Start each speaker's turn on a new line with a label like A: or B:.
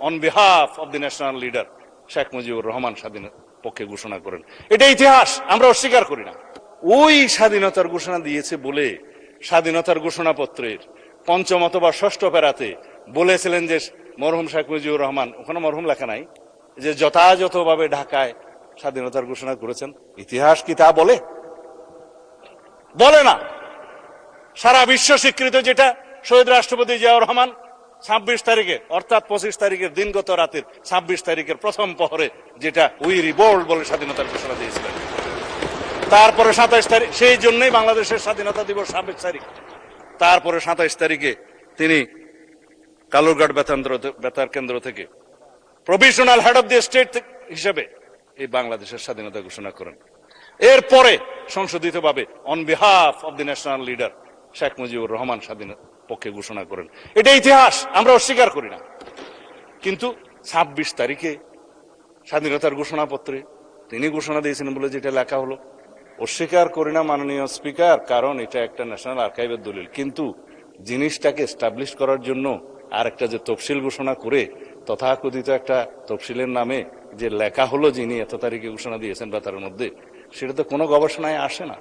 A: On behalf of the national leader Sheikh Mujibur Rahman স্বাধীন পক্ষে ঘোষণা করেন। এটা ইতিহাস, আমরা অস্বীকার করি না। ওই স্বাধীনতার ঘোষণা দিয়েছে বলে স্বাধীনতার ঘোষণাপত্রের পঞ্চম অথবা ষষ্ঠ প্যারাতে বলেছিলেন যে মরহুম শেখ মুজিবুর রহমান, ওখানে মরহুম লেখা নাই, যে যথাযথভাবে ঢাকায় স্বাধীনতার ঘোষণা করেছেন। ইতিহাস কি তা বলে? বলে না। সারা বিশ্ব স্বীকৃত যেটা শহীদ রাষ্ট্রপতি জিয়াউর রহমান 26 তারিখে অর্থাৎ 25 তারিখের দিনগত রাতের 26 তারিখের প্রথম প্রহরে যেটা উই রিভোল্ট বলে স্বাধীনতার ঘোষণা দিয়েছিলেন। তারপরে 27 তারিখ, সেই জন্যই বাংলাদেশের স্বাধীনতা দিবস 26 তারিখ। তারপরে 27 তারিখে তিনি কালুরঘাট বেতার কেন্দ্র থেকে provisional head of the state হিসেবে এই বাংলাদেশের স্বাধীনতা ঘোষণা করেন। এরপরে সংশোধিতভাবে on behalf of the national leader Sheikh Mujibur Rahman স্বাধীন পক্ষে ঘোষণা করেন। এটা ইতিহাস, আমরা অস্বীকার করি না। কিন্তু 26 তারিখে স্বাধীনতার ঘোষণাপত্রে তিনি ঘোষণা দিয়েছিলেন বলে যেটা লেখা হলো, অস্বীকার করি না মাননীয় স্পিকার, কারণ এটা একটা ন্যাশনাল আর্কাইভের দলিল। কিন্তু জিনিসটাকে এস্টাবলিশ করার জন্য আর একটা যে তফসিল ঘোষণা করে তথাকথিত একটা তফসিলের নামে যে লেখা হলো যিনি এত তারিখে ঘোষণা দিয়েছেন বেতারের মধ্যে, সেটা তো কোনো গবেষণায় আসে না।